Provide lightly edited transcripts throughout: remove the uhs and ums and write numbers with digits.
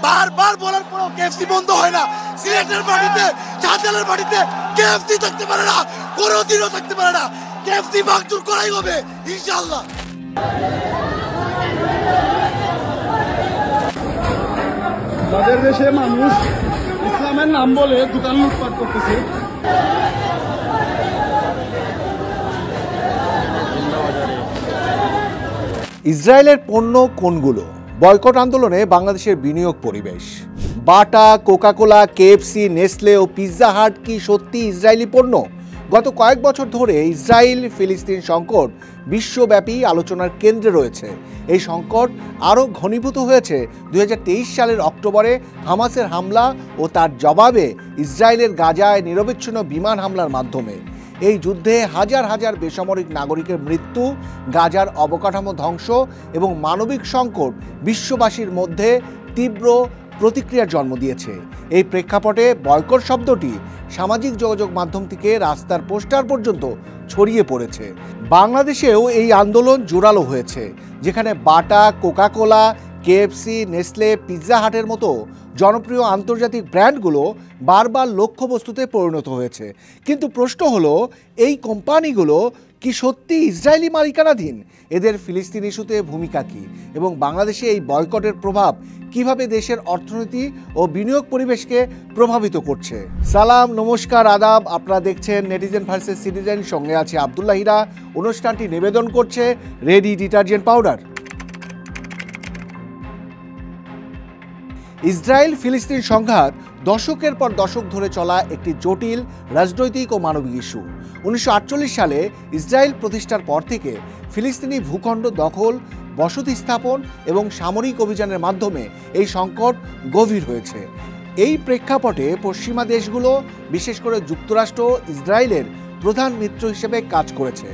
বারবার বলার পরেও কেএফসি বন্ধ হয় না। সিলেটের মাটিতে, শাহজালালের মাটিতে কেএফসি থাকতে পারে না, কোনোদিনও থাকতে পারে না। কেএফসি ভাঙচুর করাই হবে ইনশাআল্লাহ। যাদের দেশে মানুষ ইসলামের নাম বলে দোকান লুটপাট করতেছে, ইসরায়েলের পণ্য কোনগুলো? বয়কট আন্দোলনে বাংলাদেশের বিনিয়োগ পরিবেশ। বাটা, কোকাকোলা, কেএফসি, নেসলে ও পিৎজা হাট কি সত্যি ইসরায়েলি পণ্য? গত কয়েক বছর ধরে ইসরায়েল ফিলিস্তিন সংকট বিশ্বব্যাপী আলোচনার কেন্দ্রে রয়েছে। এই সংকট আরও ঘনীভূত হয়েছে 2023 সালের অক্টোবরে হামাসের হামলা ও তার জবাবে ইসরায়েলের গাজায় নিরবচ্ছিন্ন বিমান হামলার মাধ্যমে। এই যুদ্ধে হাজার হাজার বেসামরিক নাগরিকের মৃত্যু, গাজার অবকাঠামো ধ্বংস এবং মানবিক সংকট বিশ্ববাসীর মধ্যে তীব্র প্রতিক্রিয়ার জন্ম দিয়েছে। এই প্রেক্ষাপটে বয়কট শব্দটি সামাজিক যোগাযোগ মাধ্যম থেকে রাস্তার পোস্টার পর্যন্ত ছড়িয়ে পড়েছে। বাংলাদেশেও এই আন্দোলন জোরালো হয়েছে, যেখানে বাটা, কোকাকোলা, কেএফসি, নেসলে, পিৎজা হাটের মতো জনপ্রিয় আন্তর্জাতিক ব্র্যান্ডগুলো বারবার লক্ষ্যবস্তুতে পরিণত হয়েছে। কিন্তু প্রশ্ন হলো, এই কোম্পানিগুলো কি সত্যি ইসরায়েলি মালিকানাধীন? এদের ফিলিস্তিন ইস্যুতে ভূমিকা কী এবং বাংলাদেশে এই বয়কটের প্রভাব কিভাবে দেশের অর্থনীতি ও বিনিয়োগ পরিবেশকে প্রভাবিত করছে? সালাম, নমস্কার, আদাব। আপনারা দেখছেন নেটিজেন ভার্সেস সিটিজেন, সঙ্গে আছে আব্দুল্লাহ হীরা। অনুষ্ঠানটি নিবেদন করছে রেডি ডিটারজেন্ট পাউডার। ইসরায়েল ফিলিস্তিন সংঘাত দশকের পর দশক ধরে চলা একটি জটিল রাজনৈতিক ও মানবিক ইস্যু। 1948 সালে ইসরায়েল প্রতিষ্ঠার পর থেকে ফিলিস্তিনি ভূখণ্ড দখল, বসতি স্থাপন এবং সামরিক অভিযানের মাধ্যমে এই সংকট গভীর হয়েছে। এই প্রেক্ষাপটে পশ্চিমা দেশগুলো, বিশেষ করে যুক্তরাষ্ট্র, ইসরায়েলের প্রধান মিত্র হিসেবে কাজ করেছে।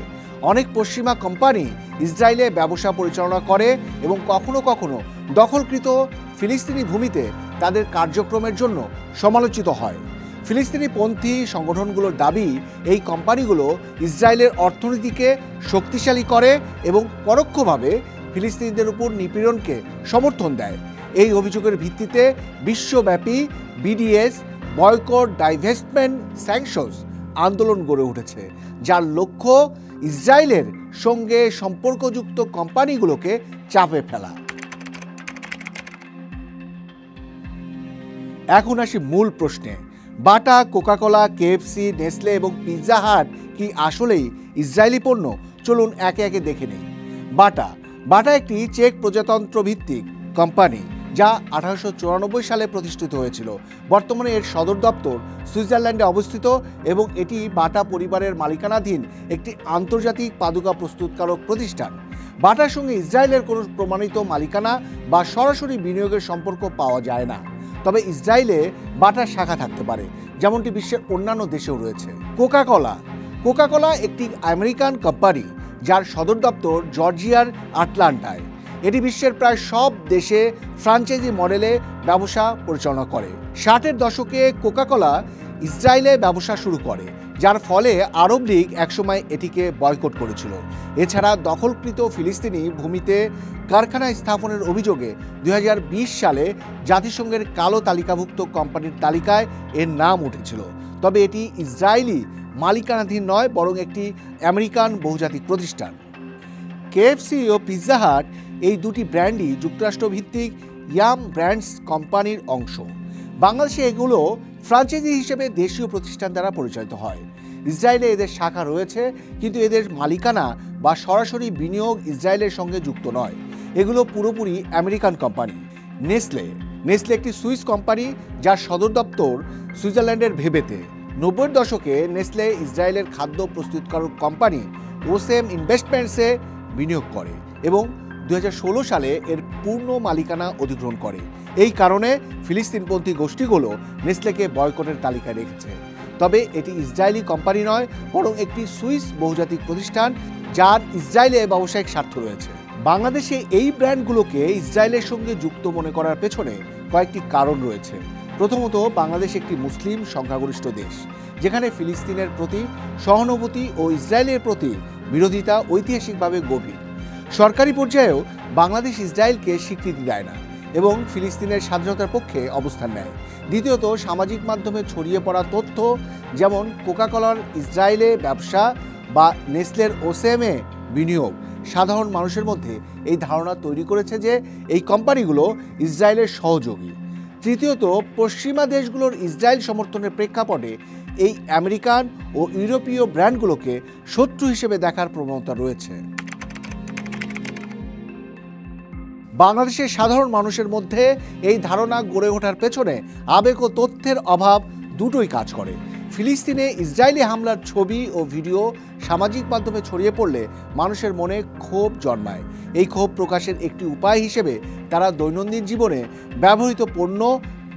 অনেক পশ্চিমা কোম্পানি ইসরায়েলে ব্যবসা পরিচালনা করে এবং কখনো কখনো দখলকৃত ফিলিস্তিনি ভূমিতে তাদের কার্যক্রমের জন্য সমালোচিত হয়। ফিলিস্তিনিপন্থী সংগঠনগুলোর দাবি, এই কোম্পানিগুলো ইসরায়েলের অর্থনীতিকে শক্তিশালী করে এবং পরোক্ষভাবে ফিলিস্তিনিদের উপর নিপীড়নকে সমর্থন দেয়। এই অভিযোগের ভিত্তিতে বিশ্বব্যাপী বিডিএস, বয়কট, ডাইভেস্টমেন্ট, স্যাংশনস আন্দোলন গড়ে উঠেছে, যার লক্ষ্য ইসরায়েলের সঙ্গে সম্পর্কযুক্ত কোম্পানিগুলোকে চাপে ফেলা। এখন আসি মূল প্রশ্নে। বাটা, কোকাকোলা, কেএফসি, নেসলে এবং পিৎজা হাট কি আসলেই ইসরায়েলি পণ্য? চলুন একে একে দেখে নেই। বাটা একটি চেক প্রজাতন্ত্র ভিত্তিক কোম্পানি, যা 1894 সালে প্রতিষ্ঠিত হয়েছিল। বর্তমানে এর সদর দপ্তর সুইজারল্যান্ডে অবস্থিত এবং এটি বাটা পরিবারের মালিকানাধীন একটি আন্তর্জাতিক পাদুকা প্রস্তুতকারক প্রতিষ্ঠান। বাটার সঙ্গে ইসরায়েলের কোনো প্রমাণিত মালিকানা বা সরাসরি বিনিয়োগের সম্পর্ক পাওয়া যায় না, তবে ইসরায়েলে বাটার শাখা থাকতে পারে, যেমনটি বিশ্বের অন্যান্য দেশেও রয়েছে। কোকাকোলা একটি আমেরিকান কোম্পানি, যার সদর দপ্তর জর্জিয়ার আটলান্টায়। এটি বিশ্বের প্রায় সব দেশে ফ্র্যাঞ্চাইজি মডেলে ব্যবসা পরিচালনা করে। 60-এর দশকে কোকাকোলা ইসরায়েলে ব্যবসা শুরু করে, যার ফলে আরব লীগ একসময় এটিকে বয়কট করেছিল। এছাড়া দখলকৃত ফিলিস্তিনি ভূমিতে কারখানা স্থাপনের অভিযোগে 2020 সালে জাতিসংঘের কালো তালিকাভুক্ত কোম্পানির তালিকায় এর নাম উঠেছিল। তবে এটি ইসরায়েলি মালিকানাধীন নয়, বরং একটি আমেরিকান বহুজাতিক প্রতিষ্ঠান। কেএফসি ও পিৎজা হাট, এই দুটি ব্র্যান্ডই যুক্তরাষ্ট্রভিত্তিক ইয়াম ব্র্যান্ডস কোম্পানির অংশ। বাংলাদেশে এগুলো ফ্র্যাঞ্চাইজি হিসেবে দেশীয় প্রতিষ্ঠান দ্বারা পরিচালিত হয়। ইসরায়েলে এদের শাখা রয়েছে, কিন্তু এদের মালিকানা বা সরাসরি বিনিয়োগ ইসরায়েলের সঙ্গে যুক্ত নয়। এগুলো পুরোপুরি আমেরিকান কোম্পানি। নেসলে একটি সুইস কোম্পানি, যার সদর দপ্তর সুইজারল্যান্ডের ভেবেতে। 90-এর দশকে নেসলে ইসরায়েলের খাদ্য প্রস্তুতকারক কোম্পানি ওসেম ইনভেস্টমেন্টসে বিনিয়োগ করে এবং 2016 সালে এর পূর্ণ মালিকানা অধিগ্রহণ করে। এই কারণে ফিলিস্তিনপন্থী গোষ্ঠীগুলো নেসলেকে বয়কটের তালিকায় রেখেছে। তবে এটি ইসরায়েলি কোম্পানি নয়, বরং একটি সুইস বহুজাতিক প্রতিষ্ঠান, যার ইসরায়েলে ব্যবসায়িক স্বার্থ রয়েছে। বাংলাদেশে এই ব্র্যান্ডগুলোকে ইসরায়েলের সঙ্গে যুক্ত মনে করার পেছনে কয়েকটি কারণ রয়েছে। প্রথমত, বাংলাদেশ একটি মুসলিম সংখ্যাগরিষ্ঠ দেশ, যেখানে ফিলিস্তিনের প্রতি সহানুভূতি ও ইসরায়েলের প্রতি বিরোধিতা ঐতিহাসিকভাবে গভীর। সরকারি পর্যায়েও বাংলাদেশ ইসরায়েলকে স্বীকৃতি দেয় না। এবং ফিলিস্তিনের স্বাধীনতার পক্ষে অবস্থান নেয়। দ্বিতীয়ত, সামাজিক মাধ্যমে ছড়িয়ে পড়া তথ্য, যেমন কোকাকোলার ইসরায়েলে ব্যবসা বা নেসলের ওসেমে বিনিয়োগ, সাধারণ মানুষের মধ্যে এই ধারণা তৈরি করেছে যে এই কোম্পানিগুলো ইসরায়েলের সহযোগী। তৃতীয়ত, পশ্চিমা দেশগুলোর ইসরায়েল সমর্থনের প্রেক্ষাপটে এই আমেরিকান ও ইউরোপীয় ব্র্যান্ডগুলোকে শত্রু হিসেবে দেখার প্রবণতা রয়েছে। বাংলাদেশের সাধারণ মানুষের মধ্যে এই ধারণা গড়ে ওঠার পেছনে আবেগ ও তথ্যের অভাব দুটোই কাজ করে। ফিলিস্তিনে ইসরায়েলি হামলার ছবি ও ভিডিও সামাজিক মাধ্যমে ছড়িয়ে পড়লে মানুষের মনে ক্ষোভ জন্মায়। এই ক্ষোভ প্রকাশের একটি উপায় হিসেবে তারা দৈনন্দিন জীবনে ব্যবহৃত পণ্য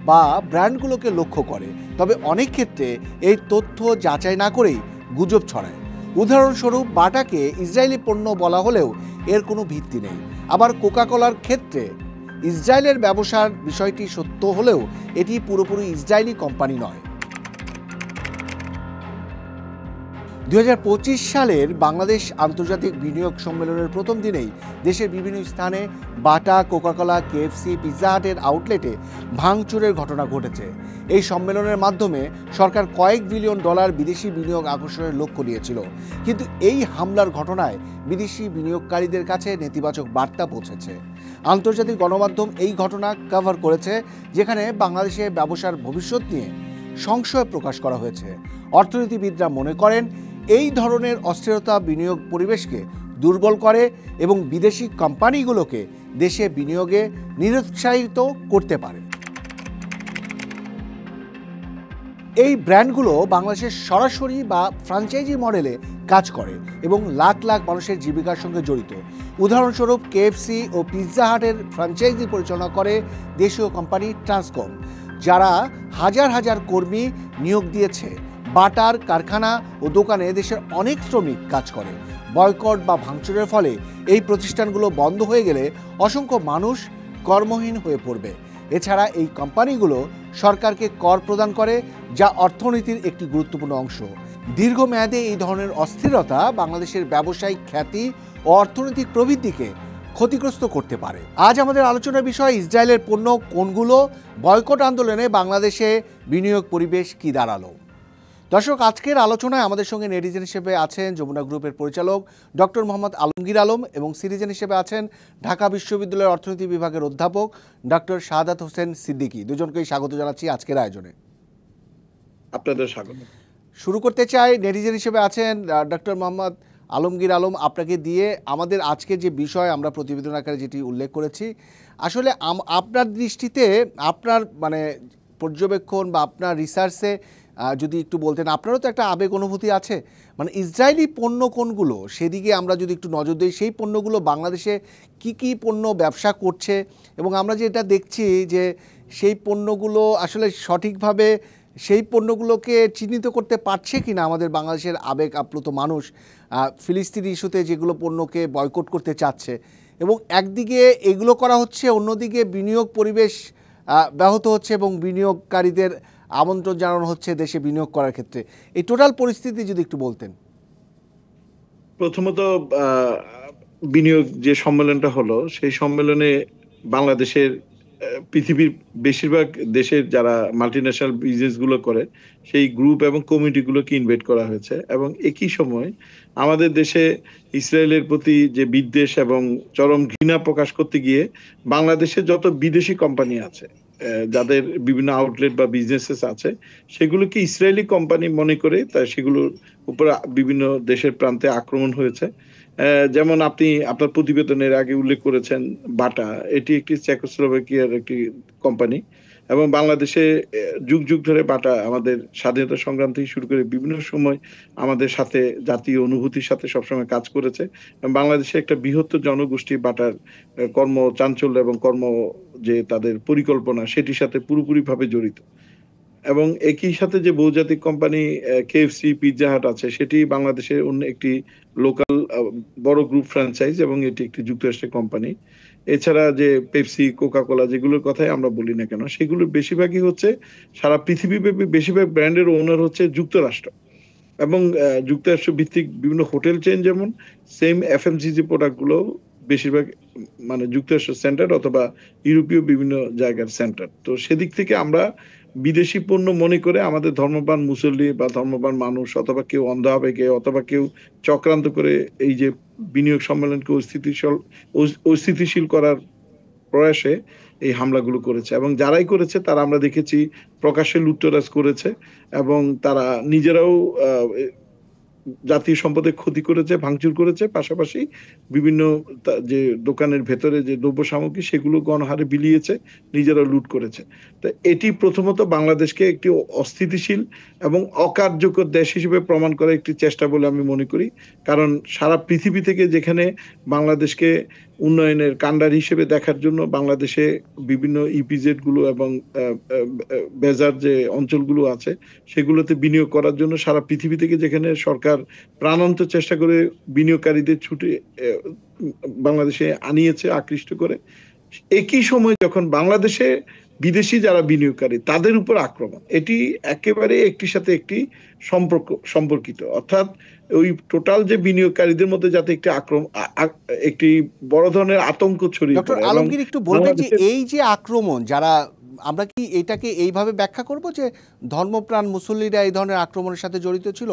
বা ব্র্যান্ডগুলোকে লক্ষ্য করে, তবে অনেক ক্ষেত্রে এই তথ্য যাচাই না করেই গুজব ছড়ায়। উদাহরণস্বরূপ, বাটাকে ইসরায়েলি পণ্য বলা হলেও এর কোনো ভিত্তি নেই। আবার কোকাকোলার ক্ষেত্রে ইসরায়েলের ব্যবসার বিষয়টি সত্য হলেও এটি পুরোপুরি ইসরায়েলি কোম্পানি নয়। 2025 সালের বাংলাদেশ আন্তর্জাতিক বিনিয়োগ সম্মেলনের প্রথম দিনেই দেশের বিভিন্ন স্থানে বাটা, কোকাকোলা, কেএফসি, পিৎজা হাটের আউটলেটে ভাঙচুরের ঘটনা ঘটেছে। এই সম্মেলনের মাধ্যমে সরকার কয়েক বিলিয়ন ডলার বিদেশি বিনিয়োগ আকর্ষণের লক্ষ্য নিয়েছিল, কিন্তু এই হামলার ঘটনায় বিদেশি বিনিয়োগকারীদের কাছে নেতিবাচক বার্তা পৌঁছেছে। আন্তর্জাতিক গণমাধ্যম এই ঘটনা কভার করেছে, যেখানে বাংলাদেশে ব্যবসার ভবিষ্যৎ নিয়ে সংশয় প্রকাশ করা হয়েছে। অর্থনীতিবিদরা মনে করেন এই ধরনের অস্থিরতা বিনিয়োগ পরিবেশকে দুর্বল করে এবং বিদেশি কোম্পানিগুলোকে দেশে বিনিয়োগে নিরুৎসাহিত করতে পারে। এই ব্র্যান্ডগুলো বাংলাদেশের সরাসরি বা ফ্র্যাঞ্চাইজি মডেলে কাজ করে এবং লাখ লাখ মানুষের জীবিকার সঙ্গে জড়িত। উদাহরণস্বরূপ, কেএফসি ও পিৎজা হাটের ফ্র্যাঞ্চাইজি পরিচালনা করে দেশীয় কোম্পানি ট্রান্সকম, যারা হাজার হাজার কর্মী নিয়োগ দিয়েছে। বাটার কারখানা ও দোকানে দেশের অনেক শ্রমিক কাজ করে। বয়কট বা ভাঙচুরের ফলে এই প্রতিষ্ঠানগুলো বন্ধ হয়ে গেলে অসংখ্য মানুষ কর্মহীন হয়ে পড়বে। এছাড়া এই কোম্পানিগুলো সরকারকে কর প্রদান করে, যা অর্থনীতির একটি গুরুত্বপূর্ণ অংশ। দীর্ঘমেয়াদে এই ধরনের অস্থিরতা বাংলাদেশের ব্যবসায়িক খ্যাতি ও অর্থনৈতিক প্রবৃদ্ধিকে ক্ষতিগ্রস্ত করতে পারে। আজ আমাদের আলোচনার বিষয় ইসরায়েলের পণ্য কোনগুলো, বয়কট আন্দোলনে বাংলাদেশে বিনিয়োগ পরিবেশ কি দাঁড়ালো। দর্শক, আজকের আলোচনায় আমাদের সঙ্গে নেটিজেন হিসেবে আছেন যমুনা গ্রুপের পরিচালক ডক্টর মোহাম্মদ আলমগীর আলম এবং সিটিজেন হিসেবে আছেন ঢাকা বিশ্ববিদ্যালয়ের অর্থনীতি বিভাগের অধ্যাপক ডক্টর শাহাদাত হোসেন সিদ্দিকী। দুজনকেই স্বাগত জানাচ্ছি আজকের আয়োজনে। আপনাদের স্বাগত। শুরু করতে চাই, নেটিজেন হিসেবে আছেন ডক্টর মোহাম্মদ আলমগীর আলম, আপনাকে দিয়ে আমাদের আজকে যে বিষয় আমরা প্রতিবেদন আকারে যেটি উল্লেখ করেছি, আসলে আপনার দৃষ্টিতে আপনার পর্যবেক্ষণ বা আপনার রিসার্চে যদি একটু বলতেন। আপনারও তো একটা আবেগ অনুভূতি আছে, ইসরায়েলি পণ্য কোনগুলো, সেদিকে আমরা যদি একটু নজর দিই, সেই পণ্যগুলো বাংলাদেশে কি কি পণ্য ব্যবসা করছে এবং আমরা যেটা দেখছি যে সেই পণ্যগুলো আসলে সঠিকভাবে সেই পণ্যগুলোকে চিহ্নিত করতে পারছে কি না আমাদের বাংলাদেশের আবেগ আপ্লুত মানুষ ফিলিস্তিনি ইস্যুতে যেগুলো পণ্যকে বয়কট করতে চাচ্ছে, এবং একদিকে এগুলো করা হচ্ছে, অন্যদিকে বিনিয়োগ পরিবেশ ব্যাহত হচ্ছে এবং বিনিয়োগকারীদের আমন্ত্রণ জানানো হচ্ছে দেশে বিনিয়োগ করার ক্ষেত্রে। এই টোটাল পরিস্থিতি যদি একটু বলতেন। প্রথমত, বিনিয়োগ যে সম্মেলনটা হলো, সেই সম্মেলনে বাংলাদেশের পৃথিবীর বেশিরভাগ দেশের যারা মাল্টিন্যাশনাল বিজনেস গুলো করে সেই গ্রুপ এবং কমিটিগুলোকে ইনভাইট করা হয়েছে, এবং একই সময় আমাদের দেশে ইসরায়েলের প্রতি যে বিদ্বেষ এবং চরম ঘৃণা প্রকাশ করতে গিয়ে বাংলাদেশের যত বিদেশি কোম্পানি আছে, যাদের বিভিন্ন আউটলেট বা বিজনেসেস আছে, সেগুলোকে ইসরায়েলি কোম্পানি মনে করে তাই সেগুলোর উপর বিভিন্ন দেশের প্রান্তে আক্রমণ হয়েছে। যেমন আপনি আপনার প্রতিবেদনের আগে উল্লেখ করেছেন বাটা, এটি একটি চেকোস্লোভাকিয়ার একটি কোম্পানি এবং বাংলাদেশে যুগ যুগ ধরে বাটা আমাদের স্বাধীনতা সংগ্রাম থেকে শুরু করে বিভিন্ন সময় আমাদের সাথে জাতীয় অনুভূতির সাথে সবসময় কাজ করেছে। বাংলাদেশে একটা বৃহত্তর জনগোষ্ঠী বাটার কর্ম চাঞ্চল্য এবং কর্ম যে তাদের পরিকল্পনা সেটির সাথে পুরোপুরিভাবে জড়িত। এবং একই সাথে যে বহুজাতিক কোম্পানি কেএফসি, পিৎজা হাট আছে, সেটি বাংলাদেশের অন্য একটি লোকাল বড় গ্রুপ ফ্র্যাঞ্চাইজ এবং এটি একটি যুক্তরাষ্ট্রের কোম্পানি। এছাড়া যে পেপসি, কোকাকোলা যেগুলোর কথাই আমরা বলি না কেন, সেগুলোর বেশিরভাগই হচ্ছে সারা পৃথিবীব্যাপী বেশিরভাগ ব্র্যান্ডের ওনার হচ্ছে যুক্তরাষ্ট্র এবং যুক্তরাষ্ট্র ভিত্তিক বিভিন্ন হোটেল চেইন, যেমন সেম এফএমসিজি প্রোডাক্টগুলো বেশিরভাগ মানে যুক্তরাষ্ট্র সেন্টার অথবা ইউরোপীয় বিভিন্ন জায়গার সেন্টার। তো সেদিক থেকে আমরা বিদেশি পণ্য মনে করে আমাদের ধর্মপ্রাণ মুসল্লি বা ধর্মপ্রাণ মানুষ অথবা কেউ অন্ধ আবেগে অথবা কেউ চক্রান্ত করে এই যে বিনিয়োগ সম্মেলনকে অস্থিতিশীল করার প্রয়াসে এই হামলাগুলো করেছে, এবং যারাই করেছে তারা আমরা দেখেছি প্রকাশ্যে লুটতরাজ করেছে, এবং তারা নিজেরাও জাতীয় সম্পদের ক্ষতি করেছে, ভাঙচুর করেছে, পাশাপাশি বিভিন্ন যে দোকানের ভেতরে যে দ্রব্য সামগ্রী সেগুলো গণহারে বিলিয়েছে, নিজেরা লুট করেছে। তো এটি প্রথমত বাংলাদেশকে একটি অস্থিতিশীল এবং অকার্যকর দেশ হিসেবে প্রমাণ করার একটি চেষ্টা বলে আমি মনে করি। কারণ সারা পৃথিবী থেকে যেখানে বাংলাদেশকে উন্নয়নের কাণ্ডার হিসেবে দেখার জন্য বাংলাদেশে বিভিন্ন ইপিজেড গুলো এবং বেজার যে অঞ্চলগুলো আছে সেগুলোতে বিনিয়োগ করার জন্য সারা পৃথিবী থেকে যেখানে সরকার প্রাণান্ত চেষ্টা করে বিনিয়োগকারীদের ছুটে বাংলাদেশে আনিয়েছে আকৃষ্ট করে, একই সময় যখন বাংলাদেশে বিদেশি যারা বিনিয়োগকারী তাদের উপর আক্রমণ, এটি একেবারে একটির সাথে একটি সম্পর্কিত। অর্থাৎ ওই টোটাল যে বিনিয়োগকারীদের মধ্যে যাতে একটি একটি বড় ধরনের আতঙ্ক ছড়িয়ে ডক্টর পড়ে। আলমগীর, একটু বলবেন যে এই যে আক্রমণ, যারা আমরা কি এটাকে এইভাবে ব্যাখ্যা করব যে ধর্মপ্রাণ মুসল্লিরা এই ধরনের আক্রমণের সাথে জড়িত ছিল,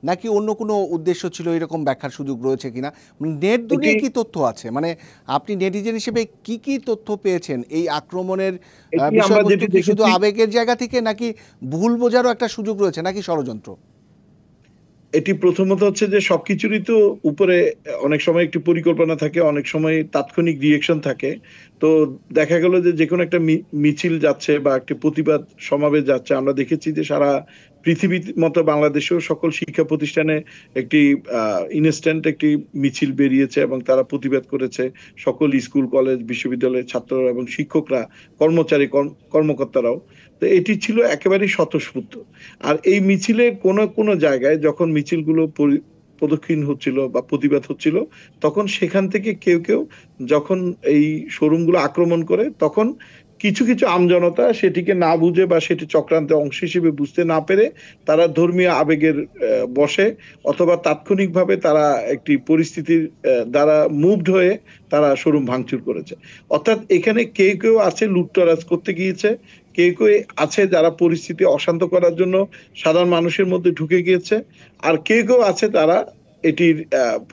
নাকি অন্য কোনো উদ্দেশ্য ছিল, এরকম ব্যাখ্যার সুযোগ রয়েছে কিনা? নেট দুনিয়ায় কি তথ্য আছে, মানে আপনি নেটিজেন হিসেবে কি কি তথ্য পেয়েছেন এই আক্রমণের বিষয়বস্তু? কি শুধু আবেগের জায়গা থেকে, নাকি ভুল বোঝারও একটা সুযোগ রয়েছে, নাকি ষড়যন্ত্র? এটি প্রথমত হচ্ছে যে সবকিছুরই তো উপরে অনেক সময় একটি পরিকল্পনা থাকে, অনেক সময় তাৎক্ষণিক রিয়েকশন থাকে। তো দেখা গেল যে কোনো একটা মিছিল যাচ্ছে বা একটি প্রতিবাদ সমাবেশ যাচ্ছে, আমরা দেখেছি যে সারা পৃথিবীর মতো বাংলাদেশেও সকল শিক্ষা প্রতিষ্ঠানে একটি ইনস্ট্যান্ট একটি মিছিল বেরিয়েছে এবং তারা প্রতিবাদ করেছে। সকল স্কুল কলেজ বিশ্ববিদ্যালয়ের ছাত্ররা এবং শিক্ষকরা, কর্মচারী কর্মকর্তারাও। তো এটি ছিল একেবারেই স্বতঃস্ফূর্ত। আর এই মিছিলের কোনো জায়গায় যখন মিছিলগুলো প্রদক্ষিণ হচ্ছিল বা প্রতিবাদ হচ্ছিল, তখন সেখান থেকে কেউ যখন এই শোরুমগুলো আক্রমণ করে, তখন কিছু আমজনতা সেটিকে না বুঝে বা সেটি চক্রান্তের অংশ হিসেবে বুঝতে না পেরে তারা ধর্মীয় আবেগের বশে অথবা তাৎক্ষণিকভাবে তারা একটি পরিস্থিতির দ্বারা মুভড হয়ে তারা শোরুম ভাঙচুর করেছে। অর্থাৎ এখানে কেউ আছে লুটতরাজ করতে গিয়েছে, কেউ আছে যারা পরিস্থিতি অশান্ত করার জন্য সাধারণ মানুষের মধ্যে ঢুকে গিয়েছে, আর কেউ আছে তারা এটির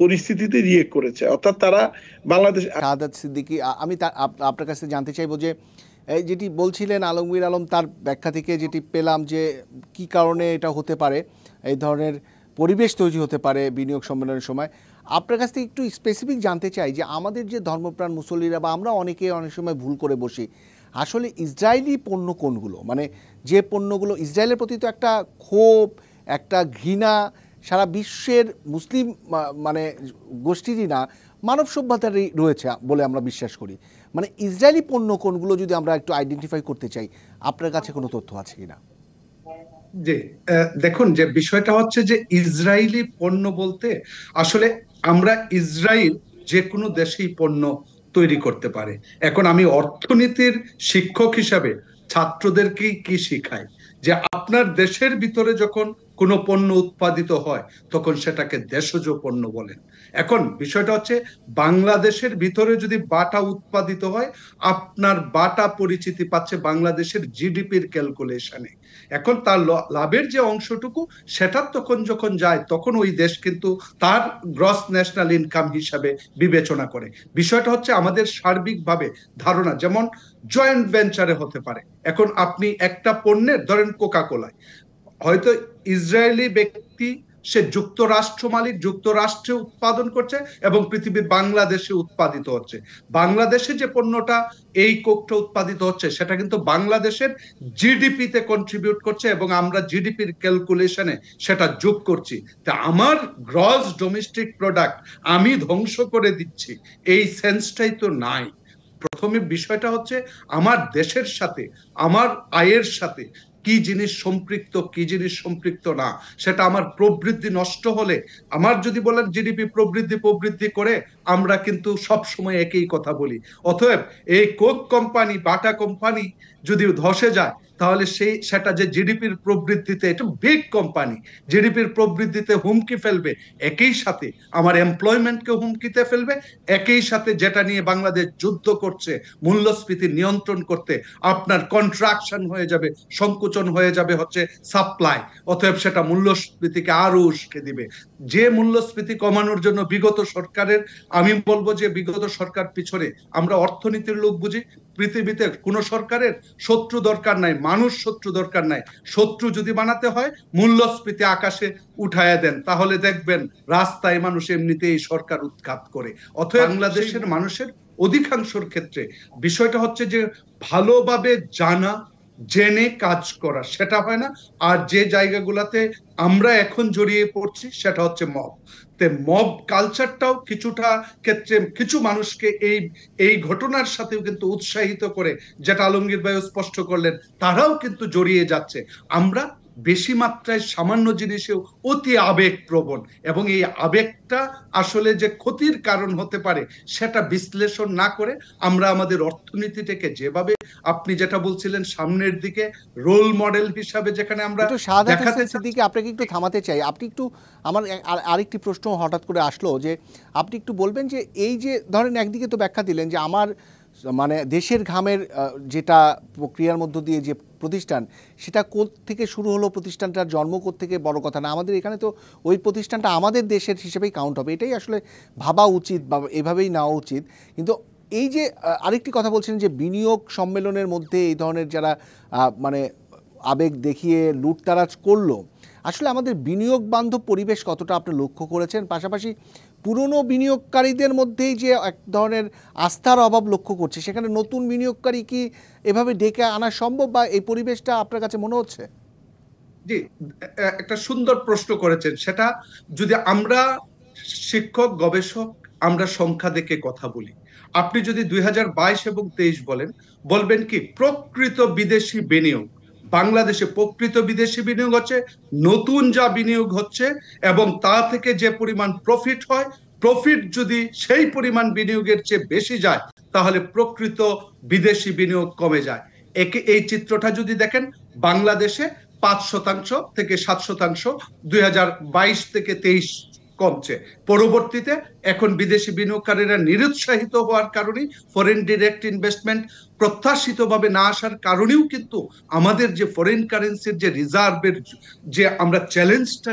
পরিস্থিতিতে রিয়েক্ট করেছে। অর্থাৎ তারা বাংলাদেশ। শাহাদাত সিদ্দিকী, আমি আপনার কাছে জানতে চাইবো যে এই যেটি বলছিলেন আলমগীর আলম, তার ব্যাখ্যা থেকে যেটি পেলাম যে কি কারণে এটা হতে পারে, এই ধরনের পরিবেশ তৈরি হতে পারে বিনিয়োগ সম্মেলনের সময়। আপনার কাছ থেকে একটু স্পেসিফিক জানতে চাই যে আমাদের যে ধর্মপ্রাণ মুসল্লিরা বা আমরা অনেক সময় ভুল করে বসি, আসলে ইসরায়েলি পণ্য কোনগুলো, মানে যে পণ্যগুলো ইসরায়েলের প্রতি তো একটা ক্ষোভ, একটা ঘৃণা সারা বিশ্বের মুসলিম মানে গোষ্ঠীরই না, মানব সভ্যতারই রয়েছে বলে আমরা বিশ্বাস করি। মানে ইসরায়েলি পণ্য কোনগুলো যদি আমরা একটু আইডেন্টিফাই করতে চাই, আপনার কাছে কোনো তথ্য আছে কিনা? জি, দেখুন, যে বিষয়টা হচ্ছে যে ইসরায়েলি পণ্য বলতে আসলে আমরা ইসরায়েল যে কোনো দেশেই পণ্য তৈরি করতে পারে। এখন আমি অর্থনীতির শিক্ষক হিসাবে ছাত্রদেরকে কি শিখাই, যে আপনার দেশের ভিতরে যখন কোনো পণ্য উৎপাদিত হয় তখন সেটাকে দেশজ পণ্য বলেন। এখন বিষয়টা হচ্ছে বাংলাদেশের ভিতরে যদি বাটা উৎপাদিত হয়, আপনার বাটা পরিচিতি পাচ্ছে বাংলাদেশের জিডিপির ক্যালকুলেশনে। এখন তার লাভের যে অংশটুকু সেটা তখন যখন যায় তখন ওই দেশ কিন্তু তার গ্রস ন্যাশনাল ইনকাম হিসাবে বিবেচনা করে। বিষয়টা হচ্ছে আমাদের সার্বিকভাবে ধারণা, যেমন জয়েন্ট ভেঞ্চারে হতে পারে। এখন আপনি একটা পণ্যের, ধরেন কোকা কোলায়, হয়তো ইসরায়েলি ব্যক্তি সে যুক্তরাষ্ট্র মালিক, যুক্তরাষ্ট্রে উৎপাদন করছে এবং পৃথিবীর বাংলাদেশে উৎপাদিত হচ্ছে। বাংলাদেশে যে পণ্যটা, এই কোকটা উৎপাদিত হচ্ছে, সেটা কিন্তু বাংলাদেশের জিডিপিতে কন্ট্রিবিউট করছে এবং আমরা জিডিপির ক্যালকুলেশনে সেটা যোগ করছি। তা আমার গ্রস ডোমেস্টিক প্রোডাক্ট আমি ধ্বংস করে দিচ্ছি, এই সেন্সটাই তো নাই। প্রথমে বিষয়টা হচ্ছে আমার দেশের সাথে, আমার আয়ের সাথে কি জিনিস সম্পৃক্ত, কি জিনিস সম্পৃক্ত না, সেটা আমার প্রবৃদ্ধি নষ্ট হলে, আমার যদি বলেন জিডিপি প্রবৃদ্ধি করে আমরা কিন্তু সব সময় একই কথা বলি। অতএব এই কোক কোম্পানি, বাটা কোম্পানি যদি ধসে যায়, তাহলে সেটা যে জিডিপির প্রবৃদ্ধিতে, এটা বিগ কোম্পানি, জিডিপির প্রবৃদ্ধিতে হুমকি ফেলবে, একই সাথে আমার এমপ্লয়মেন্টকে হুমকিতে ফেলবে, একই সাথে যেটা নিয়ে বাংলাদেশ যুদ্ধ করছে মূল্যস্ফীতি নিয়ন্ত্রণ করতে, আপনার কন্ট্রাকশন হয়ে যাবে, সংকুচন হয়ে যাবে হচ্ছে সাপ্লাই। অতএব সেটা মূল্যস্ফীতিকে আরো উস্কে দিবে। যে মূল্যস্ফীতি কমানোর জন্য বিগত সরকারের, আমি বলবো যে বিগত সরকার পিছনে, আমরা অর্থনীতির লোক বুঝি, পৃথিবীতে কোন সরকারের শত্রু দরকার নাই, মানুষ শত্রু দরকার নাই। শত্রু যদি বানাতে হয় মূল্যস্ফীতি আকাশে উঠায়া দেন, তাহলে দেখবেন রাস্তায় মানুষ এমনিতেই সরকার উৎখাত করে। অথবা বাংলাদেশের মানুষের অধিকাংশের ক্ষেত্রে বিষয়টা হচ্ছে যে ভালোভাবে জানা, জেনে কাজ করা, সেটা হয় না। আর যে জায়গাগুলোতে আমরা এখন জড়িয়ে পড়ছি সেটা হচ্ছে মব। মব কালচারটাও কিছুটা ক্ষেত্রে কিছু মানুষকে এই এই ঘটনার সাথেও কিন্তু উৎসাহিত করে, যেটা আলমগীর ভাই স্পষ্ট করলেন, তারাও কিন্তু জড়িয়ে যাচ্ছে। আমরা বেশি মাত্রায় সামান্য জিনিসেও অতি আবেগপ্রবণ, এবং এই আবেগটা আসলে যে ক্ষতির কারণ হতে পারে সেটা বিশ্লেষণ না করে আমরা আমাদের অর্থনীতিটাকে যেভাবে, আপনি যেটা বলছিলেন সামনের দিকে রোল মডেল হিসাবে যেখানে আমরা দেখাতে সিদ্দিকী, আপনাকে একটু থামাতে চাই। আপনি একটু, আমার আরেকটি প্রশ্ন হঠাৎ করে আসলো যে আপনি একটু বলবেন যে এই যে ধরেন একদিকে তো ব্যাখ্যা দিলেন যে আমার মানে দেশের ঘামের যেটা প্রক্রিয়ার মধ্য দিয়ে যে প্রতিষ্ঠান, সেটা থেকে শুরু হলো, প্রতিষ্ঠানটার জন্ম থেকে বড় কথা না, আমাদের এখানে তো ওই প্রতিষ্ঠানটা আমাদের দেশের হিসেবেই কাউন্ট হবে, এটাই আসলে ভাবা উচিত বা এভাবেই নেওয়া উচিত। কিন্তু এই যে আরেকটি কথা বলছেন যে বিনিয়োগ সম্মেলনের মধ্যে এই ধরনের যারা মানে আবেগ দেখিয়ে লুটতারাজ করলো, আসলে আমাদের বিনিয়োগ বান্ধব পরিবেশ কতটা আপনি লক্ষ্য করেছেন? পাশাপাশি পুরনো বিনিয়োগকারীদের মধ্যেই যে এক ধরনের আস্থার অভাব লক্ষ্য করছে, সেখানে নতুন বিনিয়োগকারী কি এভাবে ডেকে আনা সম্ভব, বা এই পরিবেশটা আপনার কাছে মনে হচ্ছে? জি, একটা সুন্দর প্রশ্ন করেছেন। সেটা যদি আমরা শিক্ষক, গবেষক, আমরা সংখ্যা দেখে কথা বলি, আপনি যদি 2022 এবং 23 বলেন, বলবেন কি প্রকৃত বিদেশি বিনিয়োগ বাংলাদেশে, প্রকৃত বিদেশি বিনিয়োগ হচ্ছে নতুন যা বিনিয়োগ হচ্ছে, এবং তা থেকে যে পরিমাণ প্রফিট হয়, প্রফিট যদি সেই পরিমাণ বিনিয়োগের চেয়ে বেশি যায়, তাহলে প্রকৃত বিদেশি বিনিয়োগ কমে যায়। এই চিত্রটা যদি দেখেন, বাংলাদেশে 5% থেকে 7% 2022 থেকে 23 কমছে। পরবর্তীতে এখন বিদেশি বিনিয়োগকারীরা নিরুৎসাহিত হওয়ার কারণে, ফরেন ডিরেক্ট ইনভেস্টমেন্ট প্রত্যাশিতভাবে না আসার কারণেও কিন্তু আমাদের যে ফরেন কারেন্সির যে রিজার্ভের যে আমরা চ্যালেঞ্জটা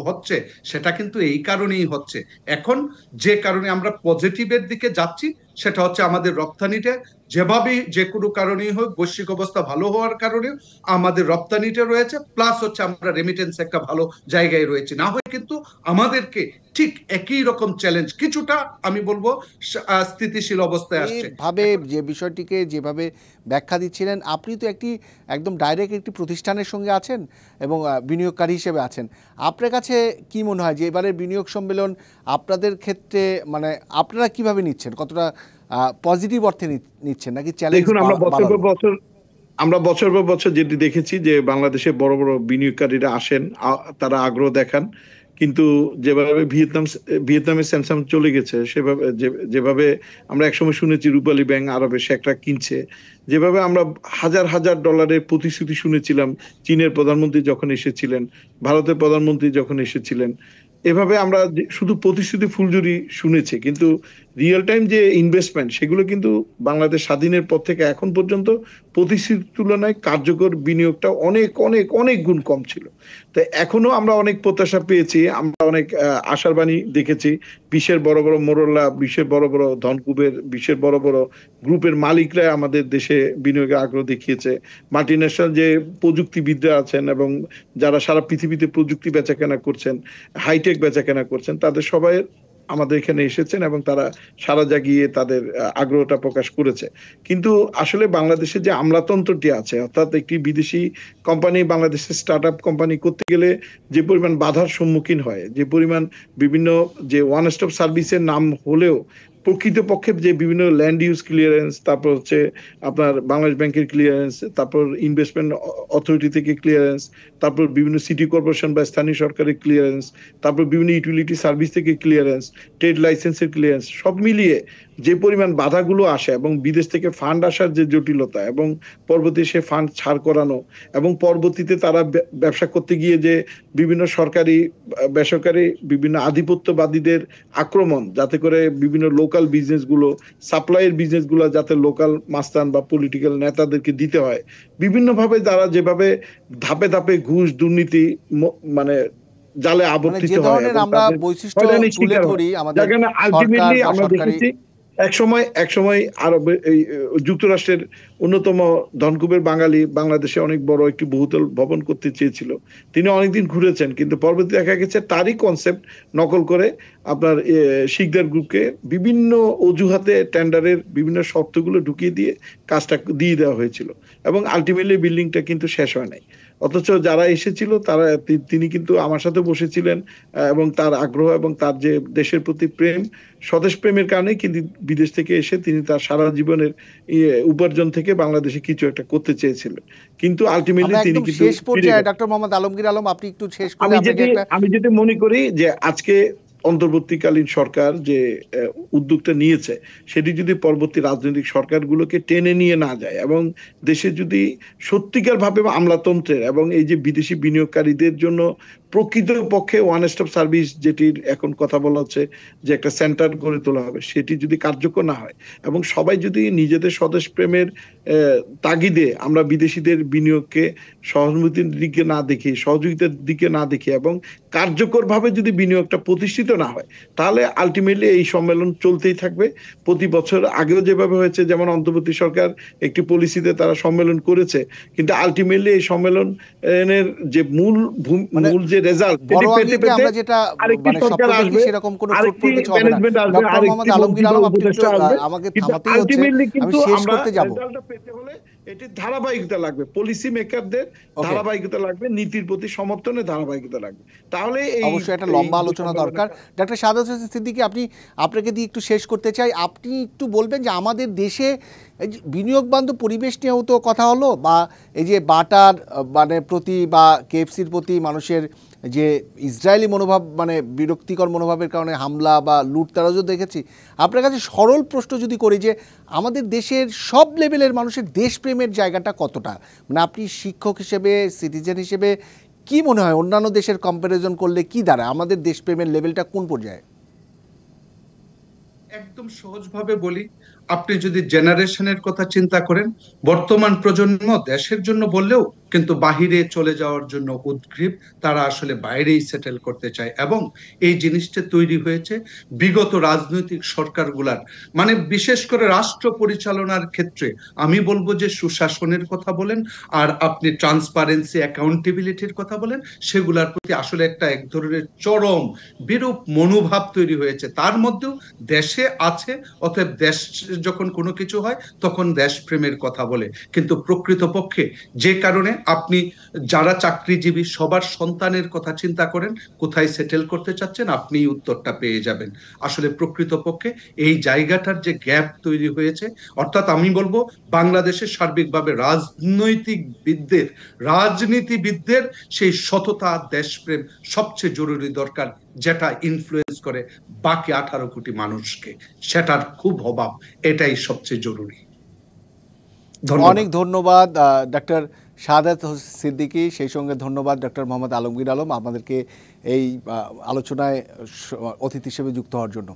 হচ্ছে, সেটা কিন্তু এই কারণেই হচ্ছে। এখন যে কারণে আমরা পজিটিভের দিকে যাচ্ছি, সেটা হচ্ছে আমাদের রপ্তানিটা যেভাবেই, যে কোনো কারণেই হোক, বৈশ্বিক অবস্থা ভালো হওয়ার কারণে আমাদের রপ্তানিটা রয়েছে, প্লাস হচ্ছে আমরা রেমিটেন্স একটা ভালো জায়গায় রয়েছে। না হয় কিন্তু আমাদেরকে ঠিক একই রকম চ্যালেঞ্জ কিছুটা, আমি বলবো স্থিতিশীল অবস্থায় আসছে। ভাবে যে বিষয়টিকে যেভাবে ব্যাখ্যা দিচ্ছিলেন, আপনি তো একদম ডাইরেক্ট একটি প্রতিষ্ঠানের সঙ্গে আছেন এবং বিনিয়োগকারী হিসেবে আছেন। আপনার কাছে কি মনে হয় যে এবারের বিনিয়োগ সম্মেলন আপনাদের ক্ষেত্রে মানে আপনারা কিভাবে নিচ্ছেন, কতটা পজিটিভ অর্থে নিচ্ছেন, নাকি চ্যালেঞ্জ? দেখুন, আমরা বছর পর বছর যেটি দেখেছি যে বাংলাদেশে বড় বড় বিনিয়োগকারীরা আসেন, তারা আগ্রহ দেখান, কিন্তু যেভাবে ভিয়েতনামে স্যামসাং চলে গেছে, সেভাবে যেভাবে আমরা একসময় শুনেছি রূপালী ব্যাংক আরবে শেখরা কিনছে, যেভাবে আমরা হাজার হাজার ডলারের প্রতিশ্রুতি শুনেছিলাম চীনের প্রধানমন্ত্রী যখন এসেছিলেন, ভারতের প্রধানমন্ত্রী যখন এসেছিলেন, এভাবে আমরা শুধু প্রতিশ্রুতি ফুলঝুরি শুনেছি, কিন্তু রিয়েল টাইম যে ইনভেস্টমেন্ট, সেগুলো কিন্তু বাংলাদেশ স্বাধীনের পর থেকে এখন পর্যন্ত প্রতিশ্রুতির তুলনায় কার্যকর বিনিয়োগটা অনেক অনেক অনেক গুণ কম ছিল। তো এখনো আমরা অনেক প্রত্যাশা পেয়েছি, আমরা অনেক আশার বাণী দেখেছি। বিশ্বের বড় বড় মোড়ল্লা, বিশ্বের বড় বড় ধনকুবের, বিশ্বের বড় বড় গ্রুপের মালিকরা আমাদের দেশে বিনিয়োগের আগ্রহ দেখিয়েছে। মাল্টিন্যাশনাল যে প্রযুক্তিবিদরা আছেন এবং যারা সারা পৃথিবীতে প্রযুক্তি বেচাকেনা করছেন, হাইটেক বেচাকেনা করছেন, তাদের সবাই আমাদের এখানে এসেছেন এবং তারা সারা জাগিয়ে তাদের আগ্রহটা প্রকাশ করেছে। কিন্তু আসলে বাংলাদেশে যে আমলাতন্ত্রটি আছে, অর্থাৎ একটি বিদেশি কোম্পানি বাংলাদেশের স্টার্ট আপ কোম্পানি করতে গেলে যে পরিমাণ বাধার সম্মুখীন হয়, যে পরিমাণ বিভিন্ন যে ওয়ান স্টপ সার্ভিসের নাম হলেও প্রকৃতপক্ষে যে বিভিন্ন ল্যান্ড ইউজ ক্লিয়ারেন্স, তারপর হচ্ছে আপনার বাংলাদেশ ব্যাংকের ক্লিয়ারেন্স, তারপর ইনভেস্টমেন্ট অথরিটি থেকে ক্লিয়ারেন্স, তারপর বিভিন্ন সিটি কর্পোরেশন বা স্থানীয় সরকারের ক্লিয়ারেন্স, তারপর বিভিন্ন ইউটিলিটি সার্ভিস থেকে ক্লিয়ারেন্স, ট্রেড লাইসেন্সের ক্লিয়ারেন্স, সব মিলিয়ে যে পরিমাণ বাধাগুলো আসে এবং বিদেশ থেকে ফান্ড আসার যে জটিলতা এবং পরবর্তী সে ফান্ড ছাড় করানো এবং পরবর্তীতে তারা ব্যবসা করতে গিয়ে যে বিভিন্ন সরকারি বেসরকারি বিভিন্ন আধিপত্যবাদীদের আক্রমণ, যাতে করে বিভিন্ন লোকাল বিজনেসগুলো, সাপ্লাইয়ের বিজনেসগুলো যাতে লোকাল মাস্তান বা পলিটিক্যাল নেতাদেরকে দিতে হয়, বিভিন্নভাবে যারা যেভাবে ধাপে ধাপে ঘুষ দুর্নীতি মানে জালে আবর্তিত হয়, আমরা বৈশিষ্ট্য তুলে ধরি আমাদের আলটিমেটলি আমরা দেখেছি একসময় আরব যুক্তরাষ্ট্রের অন্যতম ধনকুবের বাঙালি বাংলাদেশে অনেক বড় একটি বহুতল ভবন করতে চেয়েছিল। তিনি অনেকদিন ঘুরেছেন, কিন্তু পরবর্তী দেখা গেছে তারই কনসেপ্ট নকল করে আপনার শিকদার গ্রুপকে বিভিন্ন অজুহাতে টেন্ডারের বিভিন্ন শর্তগুলো ঢুকিয়ে দিয়ে কাজটা দিয়ে দেওয়া হয়েছিল এবং আলটিমেটলি বিল্ডিংটা কিন্তু শেষ হয় নাই। অথচ যারা এসেছিল তারা, তিনি কিন্তু আমার সাথে বসেছিলেন এবং তার আগ্রহ এবং তার যে দেশের প্রতি প্রেম, স্বদেশ প্রেমের কারণে কিন্তু বিদেশ থেকে এসে তিনি তার সারা জীবনের উপার্জন থেকে বাংলাদেশে কিছু একটা করতে চেয়েছিলেন, কিন্তু আলটিমেটলি তিনি কিন্তু শেষ পর্যায়ে ডক্টর মোহাম্মদ আলমগীর আলম, আপনি একটু শেষ করে আমি যেটা মনে করি যে আজকে অন্তর্বর্তীকালীন সরকার যে উদ্যোগটা নিয়েছে সেটি যদি পরবর্তী রাজনৈতিক সরকারগুলোকে টেনে নিয়ে না যায় এবং দেশে যদি সত্যিকার ভাবে আমলাতন্ত্রের এবং এই যে বিদেশি বিনিয়োগকারীদের জন্য প্রকৃতপক্ষে ওয়ান স্টপ সার্ভিস, যেটির এখন কথা বলা হচ্ছে যে একটা সেন্টার গড়ে তোলা হবে, সেটি যদি কার্যকর না হয় এবং সবাই যদি নিজেদের স্বদেশ প্রেমের তাগিদে আমরা বিদেশিদের বিনিয়োগকে সহানুভূতির দিকে না দেখি, সহযোগিতার দিকে না দেখি এবং কার্যকরভাবে যদি বিনিয়োগটা প্রতিষ্ঠিত না হয়, তাহলে আলটিমেটলি এই সম্মেলন চলতেই থাকবে প্রতি বছর। আগেও যেভাবে হয়েছে, যেমন অন্তর্বর্তী সরকার একটি পলিসিতে তারা সম্মেলন করেছে, কিন্তু আলটিমেটলি এই সম্মেলনের যে মূল যে রেজাল্ট পেতে পেতে আরেকটি সরকার আসবে, আরেকটি ম্যানেজমেন্ট আসবে, আরেকটি উপদেষ্টা আসবে, কিন্তু আলটিমেটলি কিন্তু আমরা রেজাল্টটা পেতে হলে এটি ধারাবাহিকতা লাগবে, পলিসি মেকারদের ধারাবাহিকতা লাগবে, নীতির প্রতি সমর্থনের ধারাবাহিকতা লাগবে, তাহলে অবশ্যই একটা লম্বা আলোচনা দরকার। ডক্টর শাহাদাত হোসেন সিদ্দিকী, আপনাকে দিয়ে একটু শেষ করতে চাই। আপনি একটু বলবেন যে আমাদের দেশে বিনিয়োগ বান্ধব পরিবেশ নিয়েও তো কথা হলো, বা এই যে বাটার প্রতি বা কেএফসির প্রতি মানুষের যে ইসরায়েলি মনোভাব, বিরক্তিকর মনোভাবের কারণে হামলা বা লুটতরাজও দেখেছি। আপনার কাছে সরল প্রশ্ন যদি করি যে আমাদের দেশের সব লেভেলের মানুষের দেশপ্রেমের জায়গাটা কতটা, আপনি শিক্ষক হিসেবে, সিটিজেন হিসেবে কি মনে হয় অন্যান্য দেশের কম্প্যারিজন করলে কি দাঁড়ায়, আমাদের দেশপ্রেমের লেভেলটা কোন পর্যায়ে? একদম সহজভাবে বলি, আপনি যদি জেনারেশনের কথা চিন্তা করেন, বর্তমান প্রজন্ম দেশের জন্য বললেও কিন্তু বাহিরে চলে যাওয়ার জন্য উদ্গ্রীব, তারা আসলে বাইরেই সেটেল করতে চায় এবং এই জিনিসটা তৈরি হয়েছে বিগত রাজনৈতিক সরকারগুলার, বিশেষ করে রাষ্ট্র পরিচালনার ক্ষেত্রে আমি বলবো যে সুশাসনের কথা বলেন আর আপনি ট্রান্সপারেন্সি, অ্যাকাউন্টেবিলিটির কথা বলেন, সেগুলার প্রতি আসলে এক ধরনের চরম বিরূপ মনোভাব তৈরি হয়েছে। তার মধ্যেও দেশে আছে, অতএব দেশ যখন কোনো কিছু হয় তখন দেশপ্রেমের কথা বলে, কিন্তু প্রকৃতপক্ষে যে কারণে আপনি যারা চাকরিজীবী সবার সন্তানের কথা চিন্তা করেন, কোথায় সেটেল করতে চাচ্ছেন, আপনি উত্তরটা পেয়ে যাবেন। আসলে প্রকৃতপক্ষে এই জায়গাটার যে গ্যাপ তৈরি হয়েছে, অর্থাৎ আমি বলবো বাংলাদেশের সার্বিকভাবে রাজনীতিবিদদের সেই সততা, দেশপ্রেম সবচেয়ে জরুরি দরকার, যেটা ইনফ্লুয়েন্স করে বাকি 18 কোটি মানুষকে, সেটার খুব অভাব, এটাই সবচেয়ে জরুরি। অনেক ধন্যবাদ ডক্টর শাহাদাত সিদ্দিকী, সেই সঙ্গে ধন্যবাদ ডক্টর মোহাম্মদ আলমগীর আলম আমাদেরকে এই আলোচনায় অতিথি হিসেবে যুক্ত হওয়ার জন্য।